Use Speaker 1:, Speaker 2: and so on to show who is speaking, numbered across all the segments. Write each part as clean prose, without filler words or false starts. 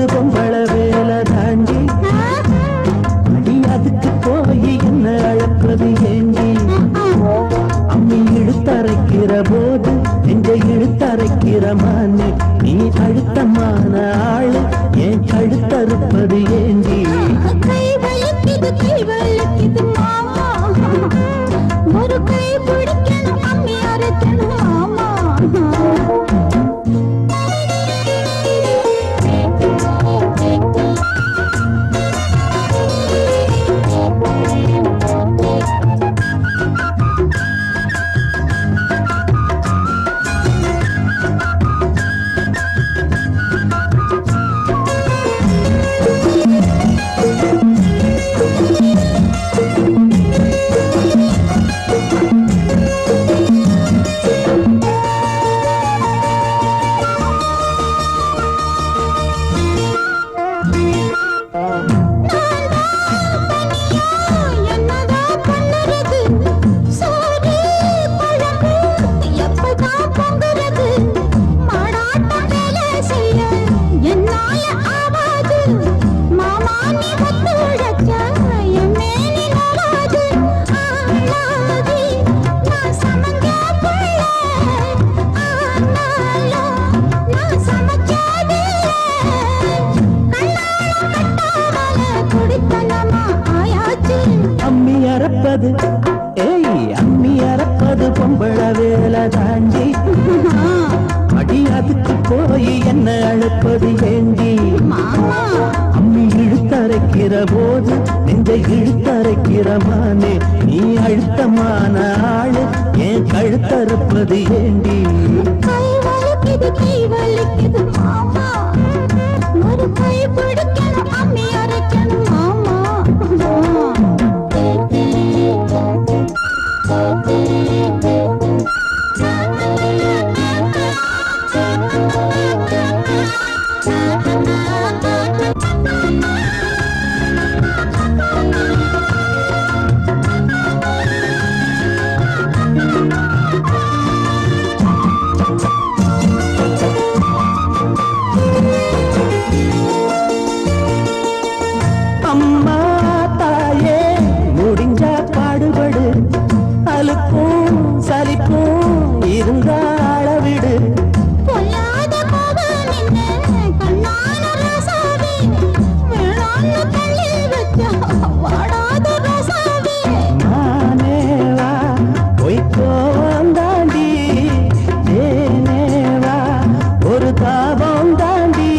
Speaker 1: பொம்பள வேலை தாண்டி நீ அதுக்கு போய் என்ன அழப்பது ஏண்டி அம்மி இழுத்தரைக்கிற போது நெஞ்ச இழுத்தரைக்கிற மானே நீ அழுத்தமான ஆளு ஏன் கழுத்தறுப்பது ஏண்டி
Speaker 2: கை வலிக்குது மாமா ஒரு கை பிடிக்கணும் அம்மி அரைக்கணும் மாமா
Speaker 1: அம்மி அறப்பது பொம்பள வேலை தாண்டி அடி அதுக்கு போய் என்ன அழைப்பது ஏண்டி அம்மி இழுத்தரைக்கிற போது நெஞ்சை இழுத்தரைக்கிற மானே நீ அழுத்தமான ஆளு ஏன் கழுத்தறுப்பது ஏண்டி
Speaker 2: கை வலிக்குது மாமா ஒரு கை பிடிக்கணும் அம்மி அரைக்கணும் மாமா
Speaker 1: அம்மா தாயே முடிஞ்சா பாடுபடு அலுப்பும் சலிப்பும் இருந்தா அளவிடு
Speaker 2: பொல்லாத கோபம் என்ன கண்ணான ரசாவே வேளாண்மை தள்ளி வச்சா வாடாத ரசாவே
Speaker 1: மானேவா பொய்க்கோவம் தாண்டி ஏனேவா ஒரு தாபம் தாண்டி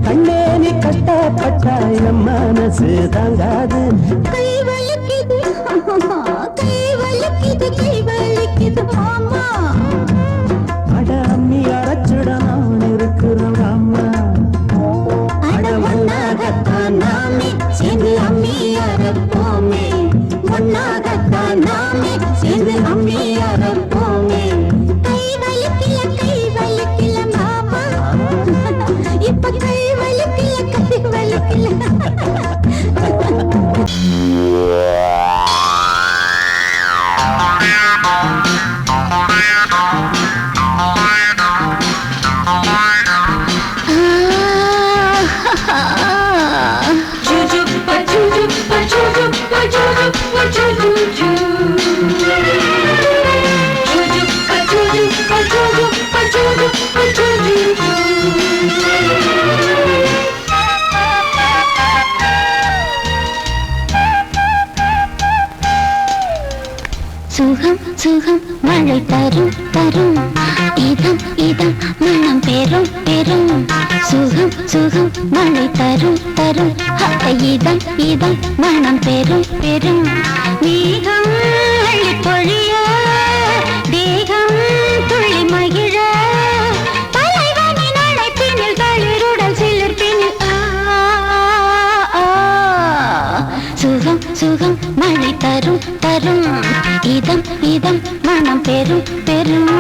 Speaker 1: கண்ணே நீ கஷ்டப்பட்டா என் மனசு தாங்காது
Speaker 2: கை வலிக்குது மாமா
Speaker 1: அட அம்மி அரைச்சுட நான் இருக்கிறோம் அம்மா
Speaker 2: அட ஒன்னாகத்தான் நாமே சேர்ந்து அம்மி அரைப்போமே ஒன்னாகத்தான் நாமே சேர்ந்து அம்மி அரைப்போமே கை வலிக்கல மாமா இப்ப கை வலிக்கல சுகம் சுகம் மழை தரும் தரும் இதம் இதம் மனம் பெரும் பெரும் சுகம் சுகம் மழை தரும் தரும் இதம் இதம் மனம் பெரும் பெரும் மேகம் அள்ளி பொழிய தேகம் துள்ளி மகிழ சுகம் சுகம் மழை தரும் தரும் இதம் இதம் மனம் பெரும் பெரும்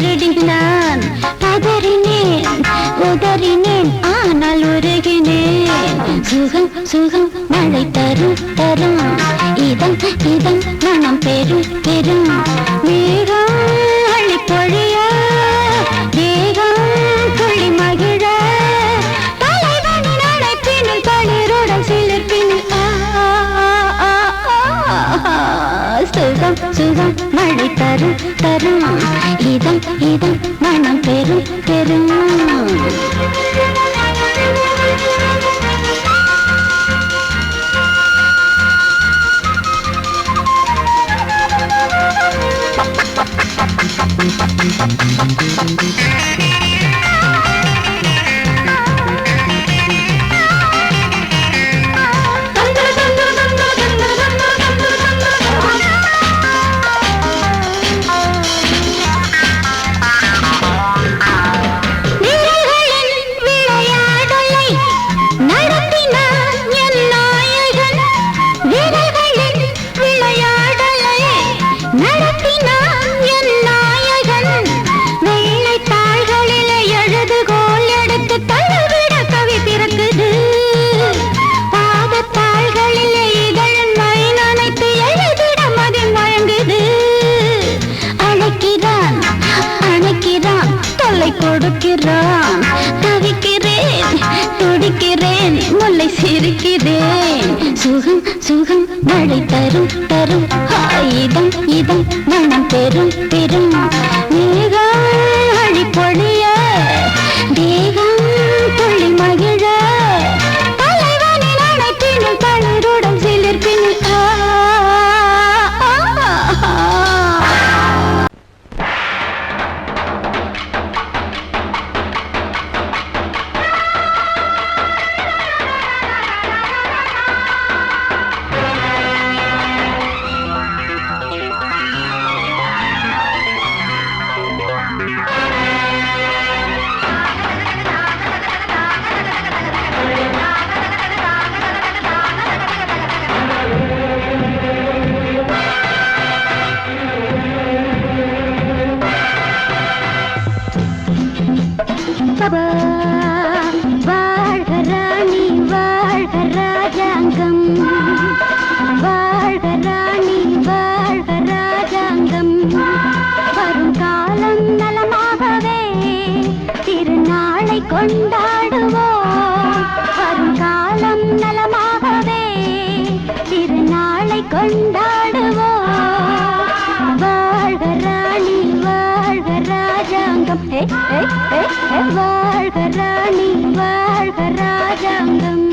Speaker 2: திருடினான் பதறினேன் உதறினேன் ஆனால் உருகினேன் சுகம் சுகம் மழை தரும் தரும் இதம் இதம் மனம் பெரும் பெரும் மேகம் அள்ளி பொழிய தேகம் துள்ளி மகிழ தலைவனின் அழைப்பினில் தளிருடன் சிலிர்ப்பினில் சுகம் சுகம் மழை தரும் தரும் இதம் இதம் மனம் பெரும் பெரும் கொடுக்கிறான் தவிக்கிறேன் துடிக்கிறேன் முல்லை சிரிக்கிறேன் சுகம் சுகம் மழை தரும் தரும் இதம் இதம் மனம் பெரும் பெரும் மேகம் அழி பொழிய தேகம் துள்ளி மகிழ தலைவனின் அணைப்பினில் தளிருடன் சிலிர்ப்பினில் வாழ்க ராணி வாழ்க ராஜாங்கம் வாழ்க ராணி வாழ்க ராஜாங்கம் வரும் காலம் நலமாகவே திருநாளை கொண்டாடுவோம் வரும் காலம் நலமாகவே திருநாளை கொண்டாடுவோம் வாழ்க ராணி வாழ்க ராஜாங்கம் வாழ்க ராணி வாழ்க ராஜாங்கம்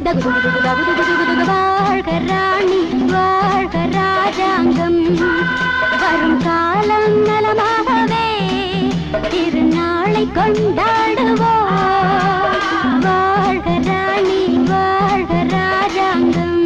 Speaker 2: வாழ்க ராணி வாழ்க ராஜாங்கம் வரும் காலம் நலமாகவே திருநாளை கொண்டாடுவோம் வாழ்க ராணி வாழ்க ராஜாங்கம்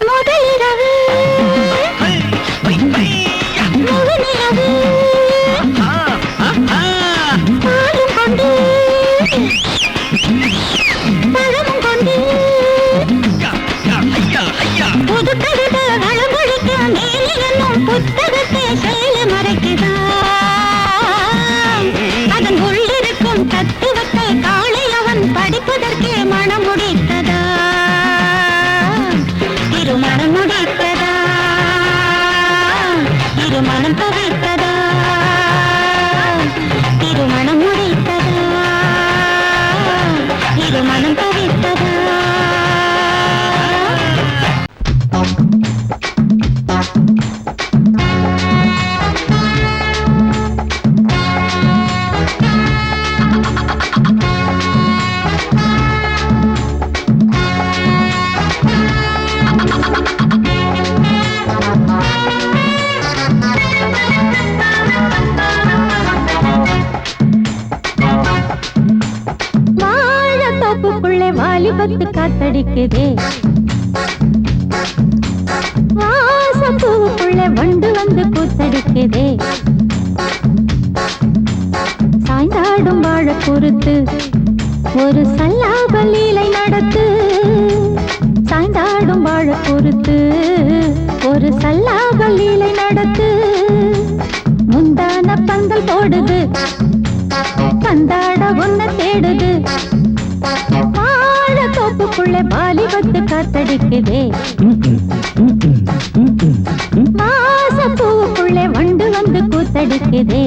Speaker 2: முதலிரவு முகநிலவு பாலும் கொண்டு பழமும் கொண்டு புது கவிதை வளமொழிக்க மேலே என்னும் புத்தகத்தை செயல மறைக்குதா அதன் உள்ளிருக்கும் தத்துவத்தை காலை அவன் படிப்பதற்கே மனம் முடித்ததா திருமணம் முடித்ததா திருமணம் தவிர்த்ததா திருமணம் முடித்ததா திருமணம் தவிர்த்ததா வாலிபத்து காத்தடிக்குதே வாசப்பூவுக்குள்ள வண்டு வந்து கூத்தடிக்குதே சாய்ந்தாடும் வாழ பொறுத்து ஒரு சல்லாப லீலை நடத்து சாய்ந்தாடும் வாழ பொறுத்து ஒரு சல்லாப லீலை நடத்து முந்தான பந்தல் போடுது பந்தாட ஒன்ன தேடுது தோப்புக்குள்ளே வாலிபத்து காத்தடிக்குதே மாசப்பூவுக்குள்ளே வண்டு வந்து கூத்தடிக்குதே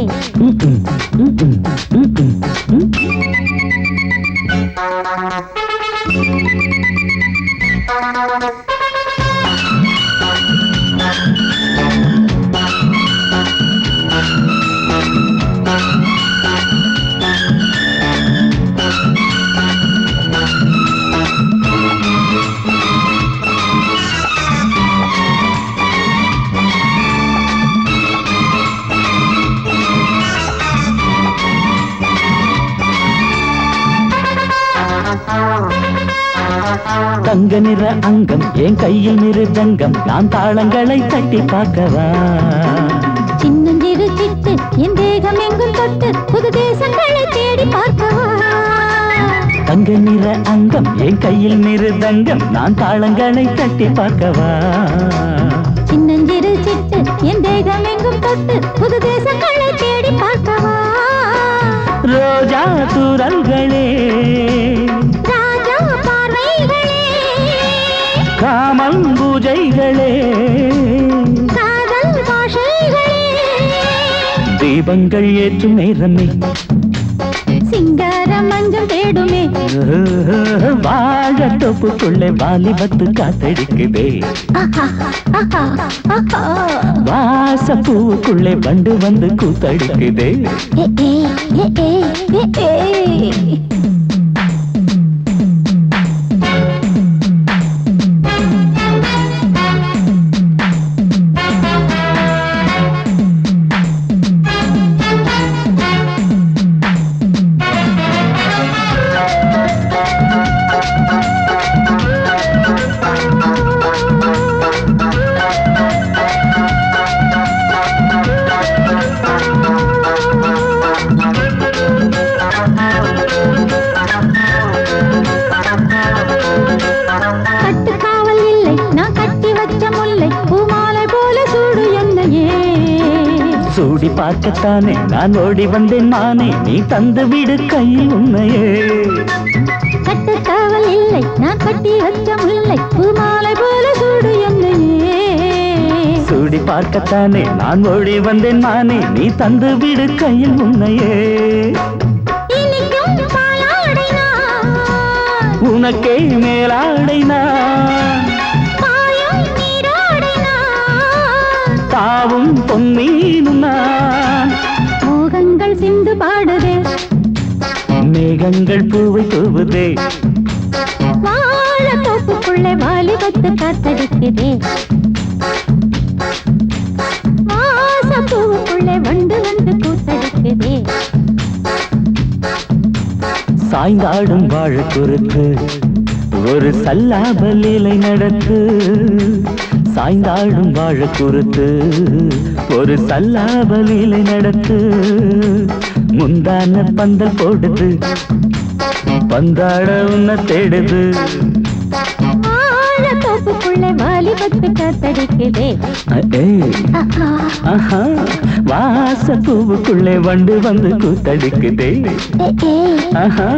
Speaker 1: தங்க நிற அங்கம் என் கையில் மிருதங்கம் நான் தாளங்களை தட்டி பார்க்கவா
Speaker 2: சின்னஞ்சிறு சிட்டு என் தேகம் எங்கும் தொட்டு புது தேசங்களை தேடி பார்க்கவா
Speaker 1: தங்க நிற அங்கம் என் கையில் மிருதங்கம் நான் தாளங்களை தட்டி பார்க்கவா
Speaker 2: சின்னஞ்சிறு சிட்டு என் தேகம் எங்கும் தொட்டு புது தேசங்களை தேடி பார்க்கவா
Speaker 1: ரோஜா தூரல்களே காமன் பூஜைகளே
Speaker 2: காதல் பாஷைகளே
Speaker 1: தீபங்கள் ஏற்றும் நேரமே
Speaker 2: சிங்கார மஞ்சள் தேடுமே
Speaker 1: வாழ தொப்புக்குள்ளே வாலிபத்து காத்தடிக்குதே வாசப்பூவுக்குள்ளே வண்டு வந்து கூத்தடிக்குதே சூடி பார்க்கத்தானே நான் ஓடி வந்தேன் மானே நீ தந்து விடு கையில் உன்னையே
Speaker 2: கட்டுக்காவல் இல்லை நான் கட்டி வச்ச முல்லை பூமாலை போல சூடு என்னையே
Speaker 1: சூடி பார்க்கத்தானே நான் ஓடி வந்தேன் மானே நீ தந்து விடு கையில் உன்னையே உனக்கே மேலாடைனா தாவும் பொன்னீனும் நான்
Speaker 2: மோகங்கள் சிந்து பாடுதே
Speaker 1: மேகங்கள் பூவை தூவுதே
Speaker 2: வாழ தோப்புக்குள்ளே வாலிபத்து காத்தடிக்குதே வாசப்பூவுக்குள்ளே வண்டு வந்து கூத்தடிக்குதே
Speaker 1: சாய்ந்தாடும் வாழ குறுக்கு ஒரு சல்லாபலீலை நடத்து சாய்ந்தாடும் வாழ குறுத்து ஒரு சல்லாபலீலை நடத்து முந்தான பந்தல் போடுது பந்தாட உன்னை தேடுது
Speaker 2: தோப்புக்குள்ளே வாலிபத்து காத்தடிக்குதே
Speaker 1: வாச பூவுக்குள்ளே வண்டு வந்து கூத்தடிக்குதே ஆஹா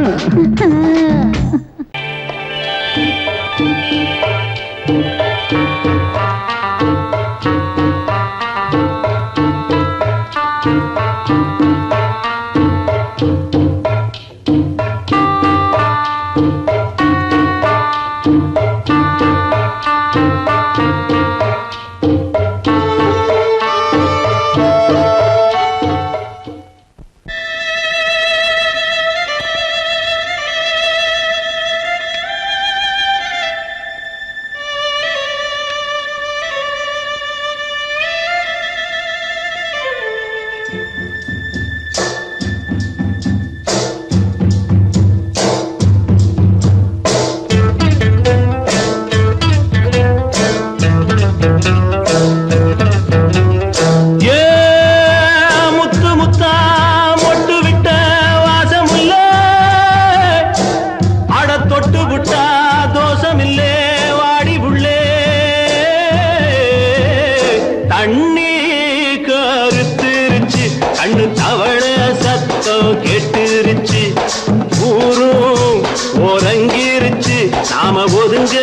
Speaker 1: நாம ஒதுங்க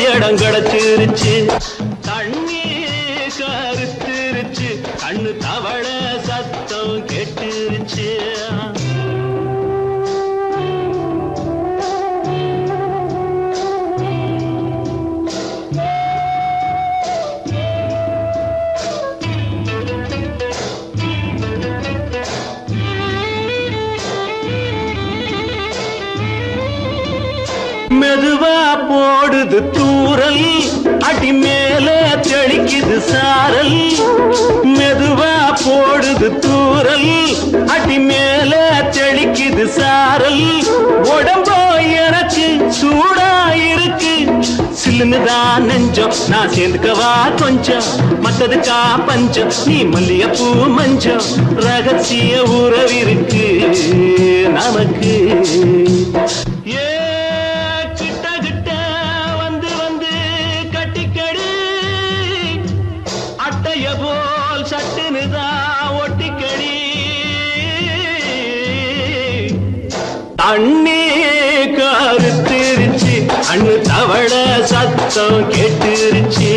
Speaker 1: இடம் கிடைச்சிருச்சு தண்ணி கருத்துருச்சு கண்ணு தவள சத்தம் கெட்டுருச்சு மெதுவா போடுது தூரல் அடி மேல தெளிக்குது சாரல் மெதுவா போடுது தூரல் அடி மேல தெளிக்குது சாரல் உடம்போ எனக்கு சூடா இருக்கு சில்லுன்னுதான் நெஞ்சம் நான் சேர்ந்துக்கவா கொஞ்சம் மத்ததுக்கா பஞ்சம் நீ மல்லிகைப்பூ மஞ்சம் ரகசிய உறவிருக்கு நமக்கு தண்ணி கருத்துருச்சு அண்ணு தவள சத்தம் கேட்டுருச்சு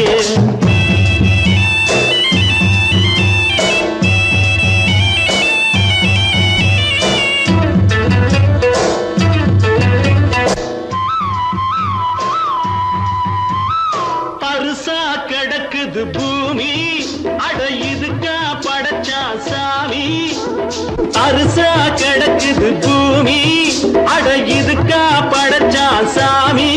Speaker 1: பருசா கிடக்குது பூமி அட இதுக்கா படைச்சா சாமி அரிசா கிடக்குது பூமி அட இதுக்கா படைச்சா சாமி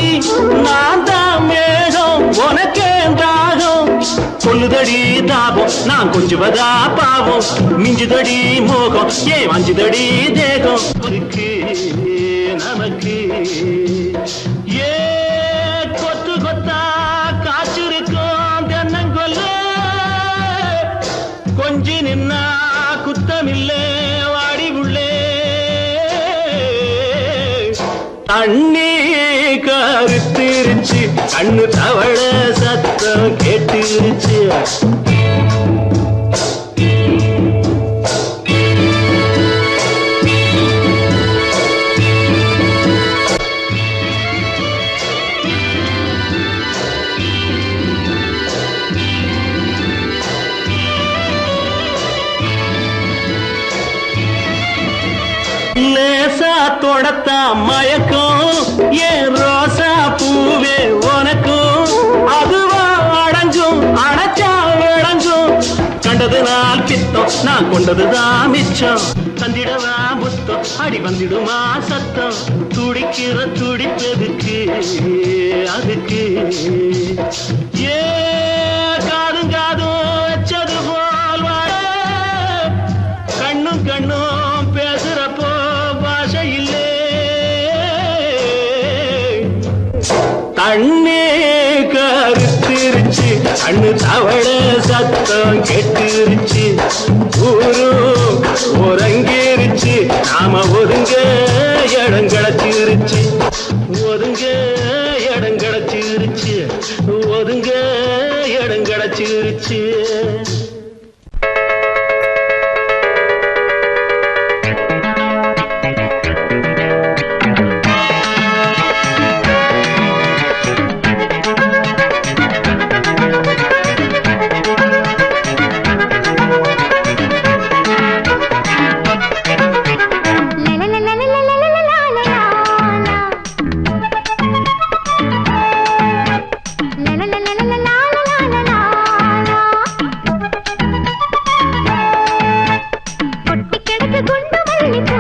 Speaker 1: நான் தான் மேகம் உனக்கே தாகம் கொல்லுதடி தாபம் நான் கொஞ்சுவதா பாவம் மிஞ்சுதடி மோகம் ஏன் வஞ்சுதடி தேகம் நமக்கு ஏ கொத்து கொத்தா காய்ச்சிருக்கோம் தென்னங்கொல்ல கொஞ்சி நின்னா குத்தமில்லே வாடி உள்ளே தண்ணி கருத்திருச்சு கண்ணு தவள சத்தம் கேட்டுருச்சு லேசா தொடத்தா மயக்கம் ஏன் ரோசா பூவே உனக்கும் அதுவா அடங்கும் அடைச்சா விளங்கும் கண்டது நாள் பித்தம் நான் கொண்டதுதான் மிச்சம் தந்திடவா புத்தம் அடி வந்திடுமா சத்தம் துடிக்கிற துடிப்பதுக்கு அதுக்கு ஏ காதும் காதும் வச்சது போல் வாழ கண்ணும் கண்ணும் பேசுறப்போ பாஷை இல்லே
Speaker 3: கண்ணு தவள சத்தம் கெட்டுருச்சு ஊரும் உறங்கிருச்சு நாம ஒதுங்க இடம் கிடைச்சிருச்சு ஒதுங்க இடம் கிடைச்சிருச்சு ஒதுங்க இடம் கிடைச்சிருச்சு
Speaker 2: கொட்டி கிடக்கு குண்டு மல்லிப்பூ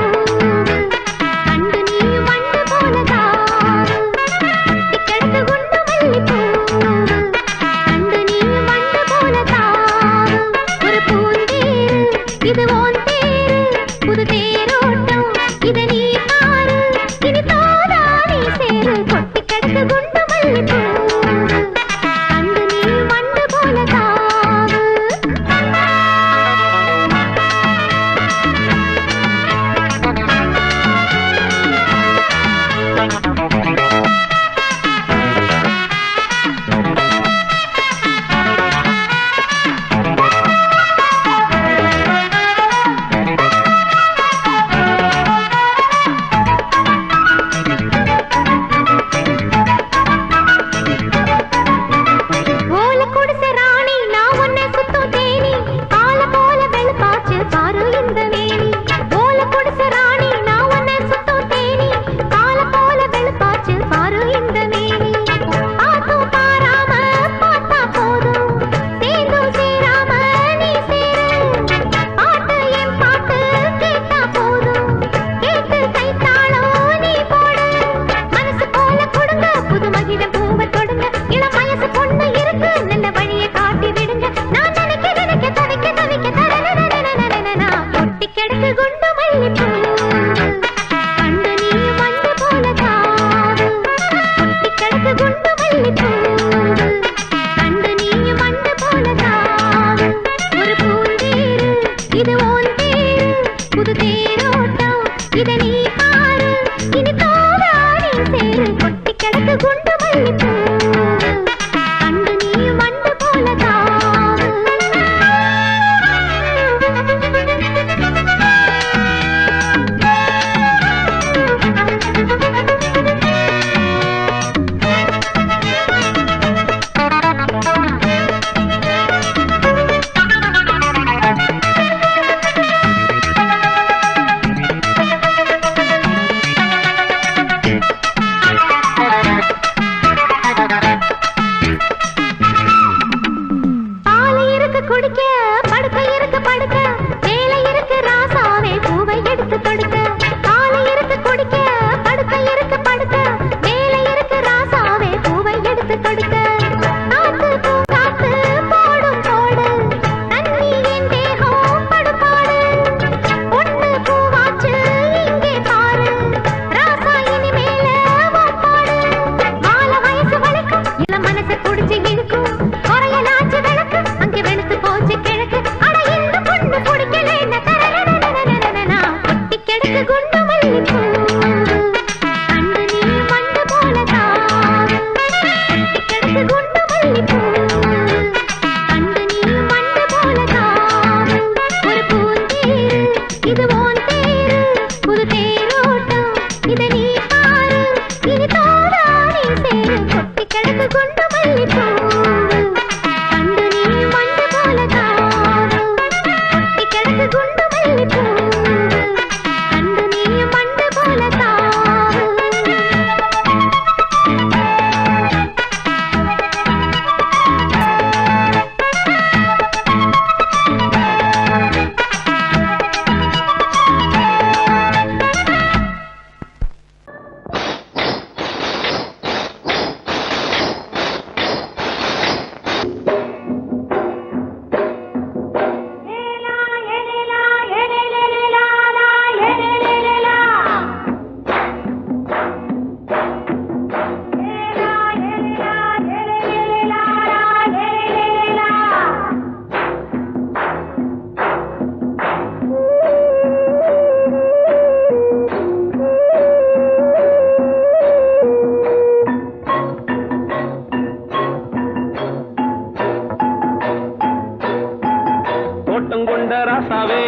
Speaker 3: கொண்ட ராசாவே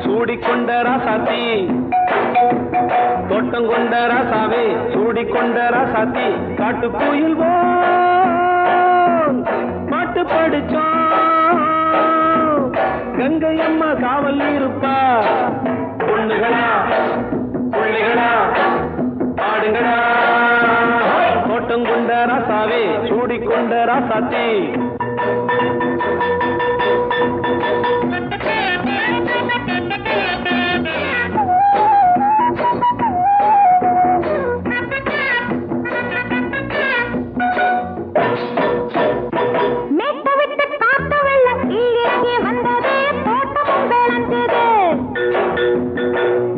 Speaker 3: சூடிக்கொண்ட ராசாத்தி தோட்டம் கொண்ட ராசாவே சூடிக்கொண்ட ராசாத்தி காட்டுக்குயில் பாட்டு படிச்சோம் கங்கை அம்மா காவல் இருப்பா பொண்ணுகளா புள்ளிகளா ஆடுங்களா தோட்டம் கொண்ட ராசாவே சூடிக்கொண்ட ராசாத்தி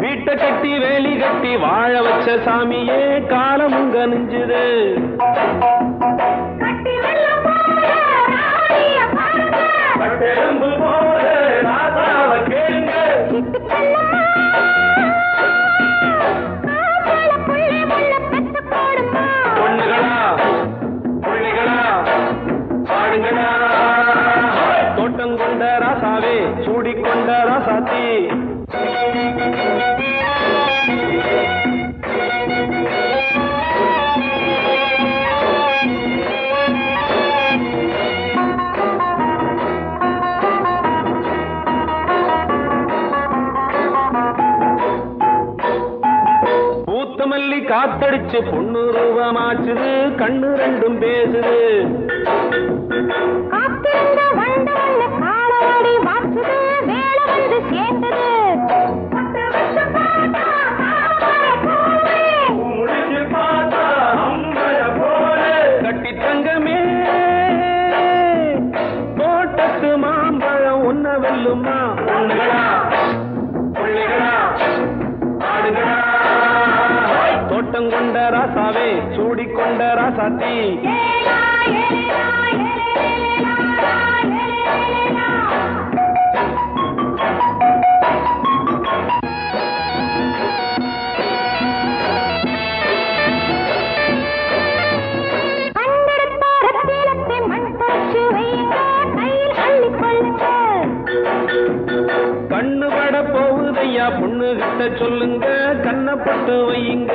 Speaker 3: வீட்டை கட்டி வேலி கட்டி வாழ வச்ச சாமியே காலமுங்க நெஞ்சுது பொண்ணுகளா புள்ளிகளா ஆடுங்களா தோட்டம் கொண்ட ராசாவே சூடிக்கொண்ட ராசாத்தி பூத்தமல்லி காத்தடிச்சு பொண்ணு ரூபமாச்சுது கண்ணு ரெண்டும் பேசுது கட்டி தங்கமே தோட்டத்து மாம்பழம் உன்ன வெல்லுமா பொண்ணுகளா புள்ளிகளா ஆடுகளா தோட்டம் கொண்ட ராசாவே சூடிக்கொண்ட ராசாத்தி கண்ணு பட போகுதையா பொண்ணு கிட்ட சொல்லுங்க கண்ணப்பட்டு வையுங்க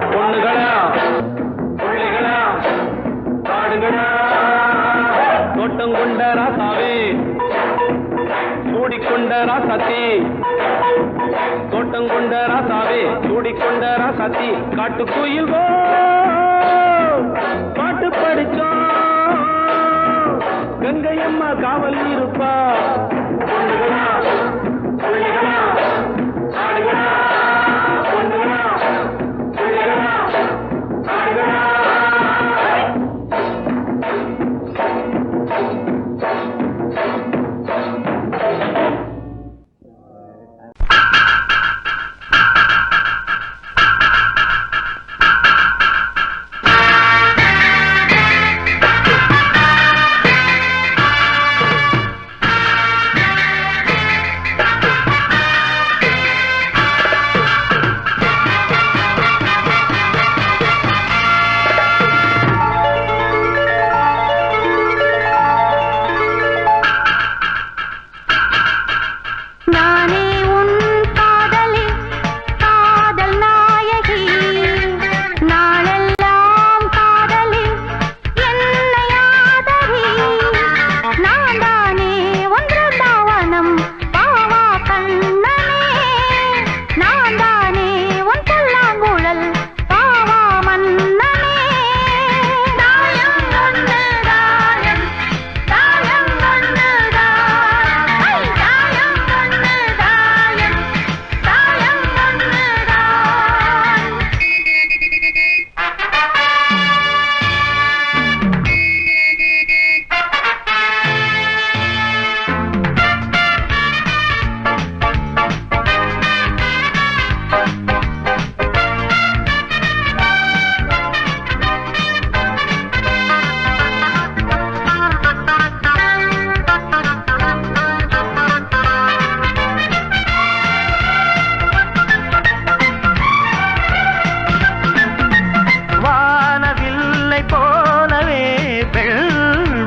Speaker 3: பொண்ணுகளா புள்ளிகளா ஆடுகளா தோட்டம் கொண்ட ராசாவே சூடிக்கொண்ட ராசாத்தி தோட்டம் கொண்ட ராசாவே சூடிக்கொண்ட ராசாத்தி காட்டுக்குயில் பாட்டு படிச்சோம் கங்கை அம்மா காவல் இருப்பா பொண்ணுகளா புள்ளிகளா ஆடுகளா பொண்ணுகளா புள்ளிகளா ஆடுகளா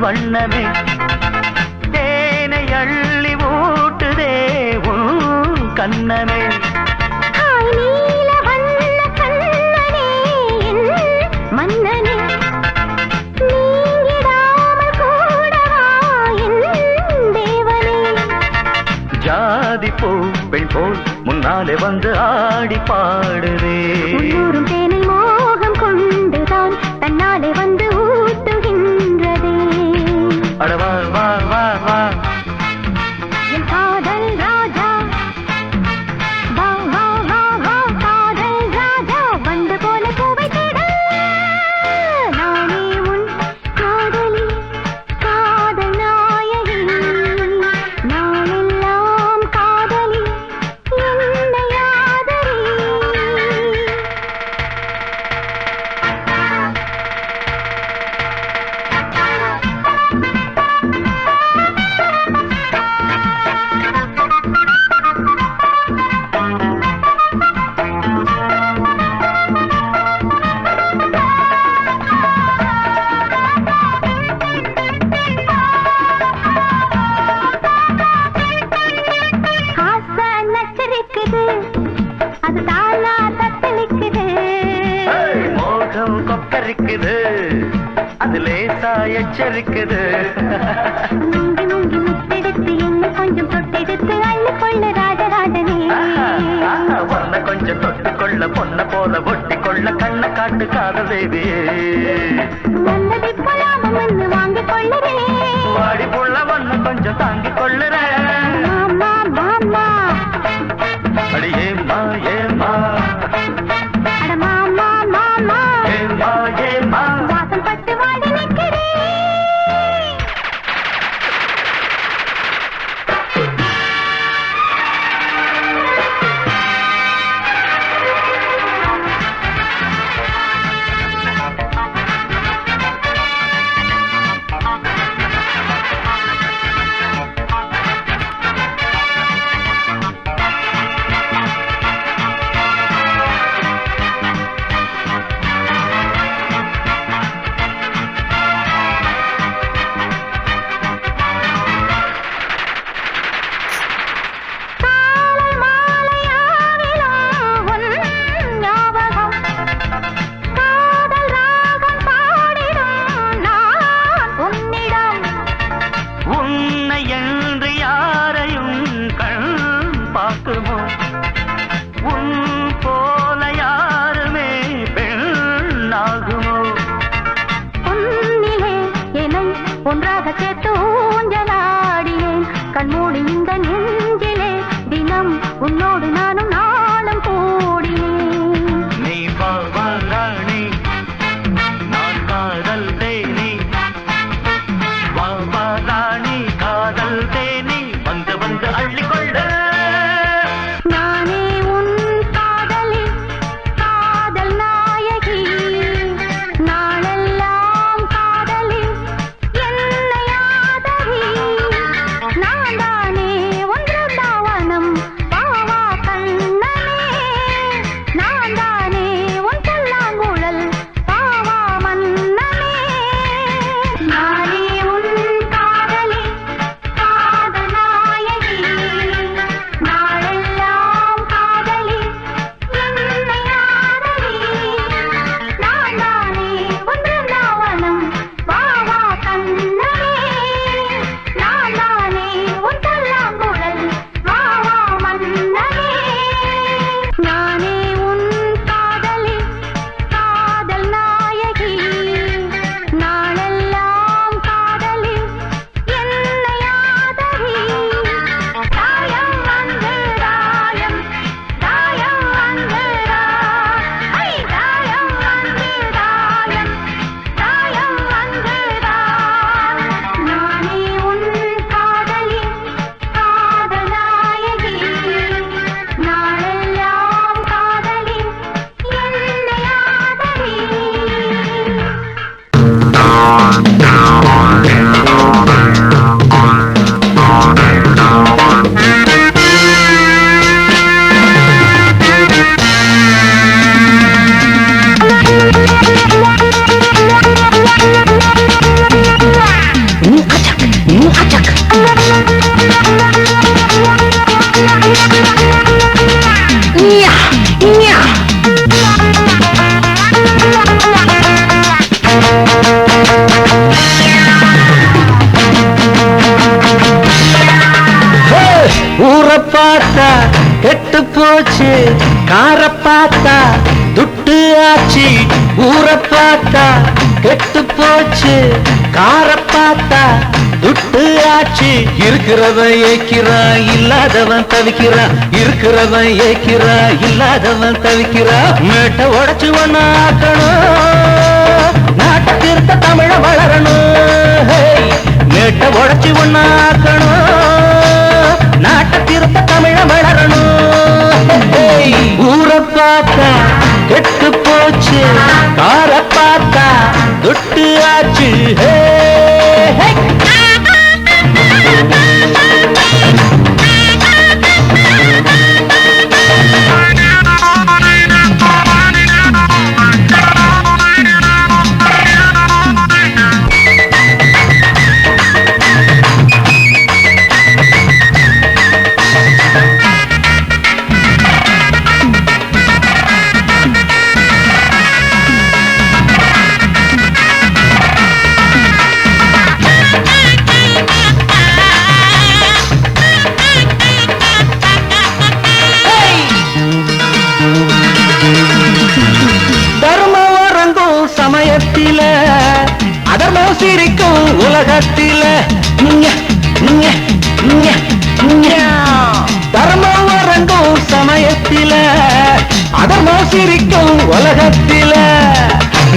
Speaker 1: வண்ணமே தேனை அள்ளி ஊட்டுதே உன் கண்ணமே
Speaker 2: நீல வண்ண கண்ணனே என் மன்னனே நீங்கிடாமல் கூடவா என் தேவனே
Speaker 1: ஜாதி பூ பெண் போல் முன்னாலே வந்து ஆடி பாடுதே
Speaker 2: உள்ளூரும் தேனை மோகம் கொண்டுதான் தன்னாலே வந்து ஊட்டுகின்றதே
Speaker 1: அட வா வா வா வா
Speaker 2: என் காதல் ராஜா வா வா வா வா காதல் ராஜா வந்து போல பூவை தேட நானே உன் காதலி காதல் நாயகி நாளெல்லாம் காதலி என்னை ஆதரி ஆசை நச்சரிக்குது அது தானா தத்தளிக்குது
Speaker 1: மோகம் கொக்கரிக்குது அது லேசா எச்சரிக்குது
Speaker 2: முங்கி முங்கி முத்தெடுத்து என்ன கொஞ்சம் தொட்டெடுத்து அள்ளி கொள்ள ராஜராஜனே
Speaker 1: பொண்ண கொஞ்சம் தொட்டு கொள்ள பொண்ண போல ஒட்டி கொள்ள கண்ண காட்டு காதல் தேவியே
Speaker 2: நல்லதை போலாம மண்ணு வாங்கிக் கொள்ளவே
Speaker 1: வாடி புள்ள ஒண்ணு கொஞ்சம் தாங்கிக் கொள்ளுற
Speaker 2: மாமா மாமா
Speaker 1: அடி ஏமா ஏமா
Speaker 2: அட மாமா மாமா
Speaker 1: ஏமா ஏமா
Speaker 2: வாசல் பட்டு வாடி நிற்கிறேன் காலை மாலையாவிலும் உன் ஞாபகம் காதல் ராகம் பாடிடும் நான் உன்னிடம்
Speaker 1: உன்னை என்று யாரையும் கண் பார்க்குமோ உன் போல யாருமே பெண்ணாகுமோ
Speaker 2: உன்னிலே என்னை ஒன்றாக சேர்த்து ஊஞ்சலாடினேன் கண்மூடி இந்த நெஞ்சிலே தினம் உன்னோடு நானும் நாளும் கூடினேன்
Speaker 1: நீ வா வா ராணி நான் காதல் தேனி வா வா ராணி காதல் தேனி வந்து வந்து அள்ளிக்கொள்ள
Speaker 2: நானே உன் காதலி காதல் நாயகி நாளெல்லாம் காதலி என்னை ஆதரி நான் தானே ஒன்று தாவனம் வா வா
Speaker 1: ஊரை பார்த்தா கெட்டு போச்சு, கார பார்த்தா துட்டு ஆச்சு. ஊரை பார்த்தா கெட்டு போச்சு, கார பார்த்தா துட்டு ஆச்சு. இருக்கிறவன் ஏக்கிறான், இல்லாதவன் தவிக்கிறான். இருக்கிறவன் ஏக்கிறான், இல்லாதவன் தவிக்கிறான். மேட்டை உடைச்சு ஒண்ணாக்கணும், நாட்டை திருத்த தமிழ வளரணும். மேட்டை உடைச்சு ஒண்ணாக்கணும், நாட்டை திருத்த தமிழ வளரணும். ஊரை பார்த்தா கெட்டு போச்சு, கார பார்த்தா துட்டு ஆச்சு. சமயத்தில அதர்மம் சிரிக்கும் உலகத்தில. தர்மம் வரங்கும் சமயத்தில அதர்மம் சிரிக்கும் உலகத்தில.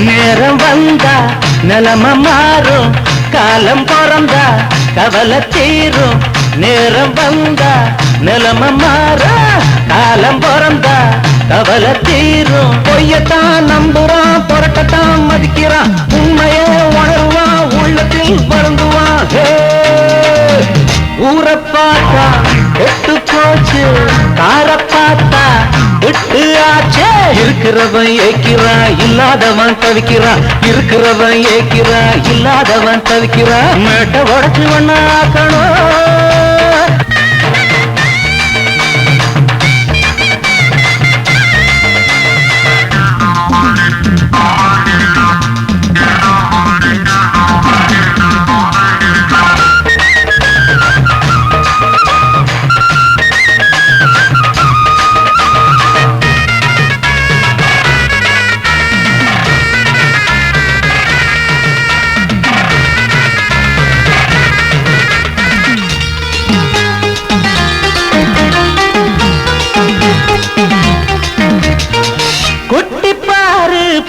Speaker 1: நேரம் வந்தா நிலம மாறும், காலம் பிறந்தா கவலை தீரும். நேரம் வந்தா நிலம மாறும், காலம் பிறந்தா கவலை தீரும். பொய்யத்தான் நம்புறான், புரட்டத்தான் மதிக்கிறான். உண்மைய உணர்வான், உள்ளத்தில் வருந்துவான். ஊரை பார்த்தா கெட்டு போச்சு, கார பார்த்தா விட்டு ஆச்சே. இருக்கிறவன் ஏக்கிறான், இல்லாதவன் தவிக்கிறான். இருக்கிறவன் ஏக்கிறான், இல்லாதவன் தவிக்கிறான். மேட்டை உடைச்சு ஒண்ணாக்கணும்.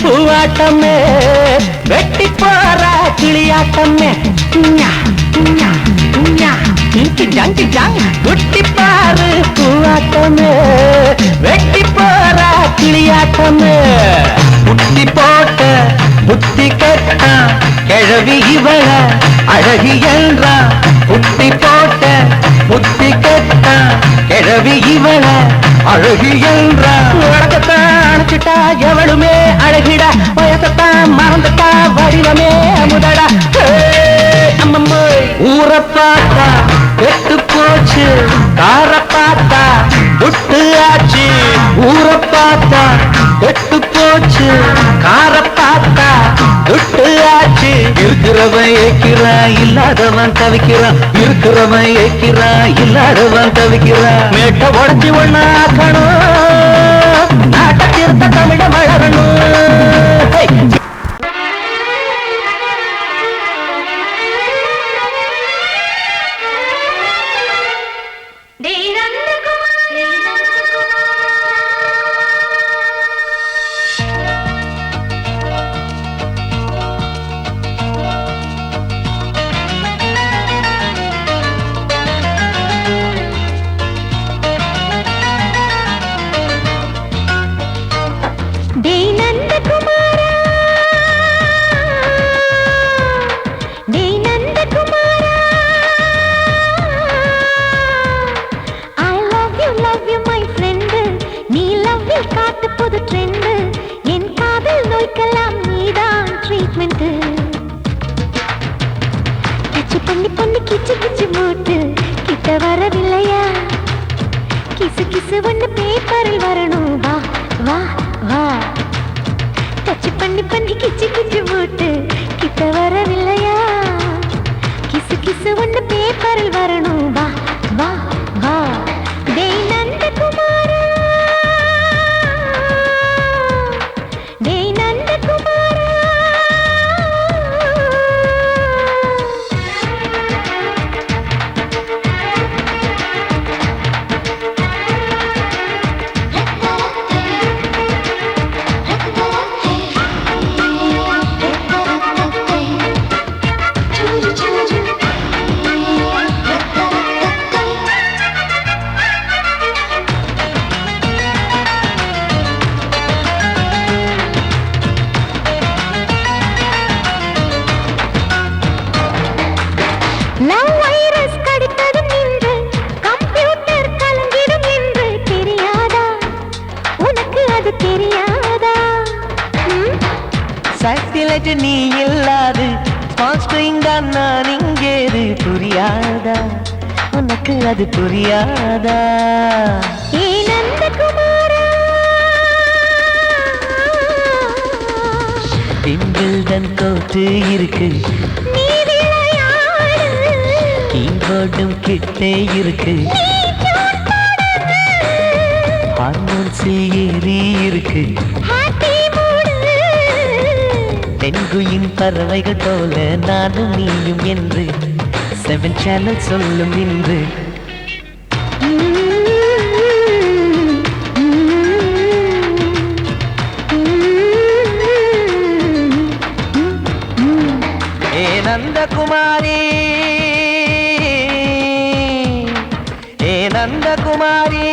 Speaker 1: பூவாட்டமே வெட்டி போற கிளியாட்டமே. குட்டி பாரு பூவாட்டமே வெட்டி போற கிளியாட்டமே. புட்டி போட்ட புத்தி கெட்டா கிழவி இவள அழகி என்றா. புட்டி போட்ட புத்தி கெட்டா கிழவி இவள அழகி என்றா. உலகத்தான் அணைச்சிட்டா எவளுமே அழகிடா. வயசத்தான் மறந்துட்டா வடிவமே அமுதடா. ஊரை பார்த்தா கெட்டு போச்சு, கார பார்த்தா துட்டு ஆச்சு. ஊரை பார்த்தா கெட்டு போச்சு, கார பார்த்தா துட்டு ஆச்சு. இருக்கிறவன் ஏக்கிறான், இல்லாதவன் தவிக்கிறான். இருக்கிறவன் ஏக்கிறான், இல்லாதவன் தவிக்கிறான். மேட்டை உடைச்சு ஒண்ணாக்கணும், நாட்டை திருத்த தமிழ வளரணும்.
Speaker 2: லவ் வைரஸ் கடித்ததும் நின்று கம்ப்யூட்டர் கலங்கிடும் என்று தெரியாதா உனக்கு அது தெரியாதா
Speaker 4: சாட்டிலைட் நீ இல்லாது ஸ்மார்ட் தான் நான் இங்கேது புரியாதா உனக்கு அது புரியாதா
Speaker 2: ஏ நந்தகுமாரா
Speaker 4: விம்பிள்டன் கோட்டு இருக்கு
Speaker 2: நீ விளையாடு
Speaker 4: கீபோர்டும் கிட்டே இருக்கு ஹார்மோன்ஸில் ஏறி இருக்கு
Speaker 2: ஹாப்பி மூடு
Speaker 4: பெண்குயின் பறவைகள் போல நானும் நீயும் என்று 7 சேனல் சொல்லும் இன்று ஏ நந்தகுமாரி ஏ நந்தகுமாரி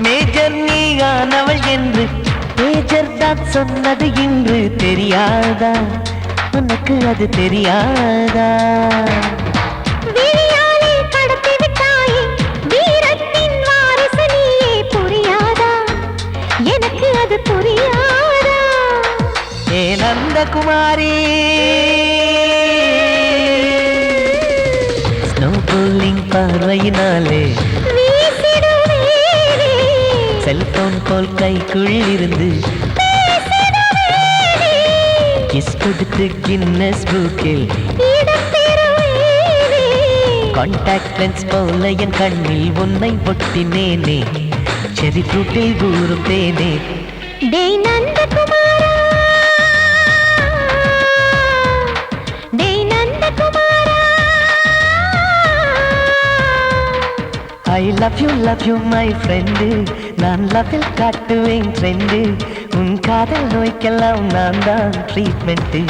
Speaker 4: மேஜர் நீயானவள் என்று மேஜர் தான் சொன்னது இன்று தெரியாதா உனக்கு அது தெரியாதா
Speaker 2: விழியாலே கடத்தி விட்டாயே வீரத்தின் வாரிசு நீயே புரியாதா எனக்கு அது புரியாதா
Speaker 4: ஏ நந்தகுமாரி ஸ்னோ போலிங் பார்வையினாலே
Speaker 2: வீசிடுவேனே
Speaker 4: செல்போன் போல் கைக்குள் இருந்து கிஸ் கொடுத்து கின்னஸ் புக்கில்
Speaker 2: இடம் பெறுவேனே
Speaker 4: கான்டாக்ட் லென்ஸ் போல என் கண்ணில் உன்னை ஒட்டினேனே செரி ஃப்ரூட்டில் ஊறும் தேனே
Speaker 2: டேய் நந்தகுமாரா டேய் நந்தகுமாரா
Speaker 4: I love you my friend நான் லவ்வில் காட்டுவேன் ட்ரெண்டு உன் காதல் நோய்க்கெல்லாம் நான் தான் ட்ரீட்மெண்ட்டு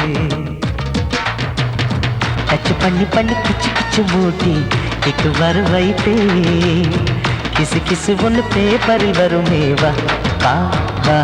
Speaker 4: டச் பண்ணி பண்ணி கிச்சு கிச்சு மூட்டி கிக்கு வர வைப்பே கிசு கிசு ஒன்று பேப்பரில் வருமே வா வா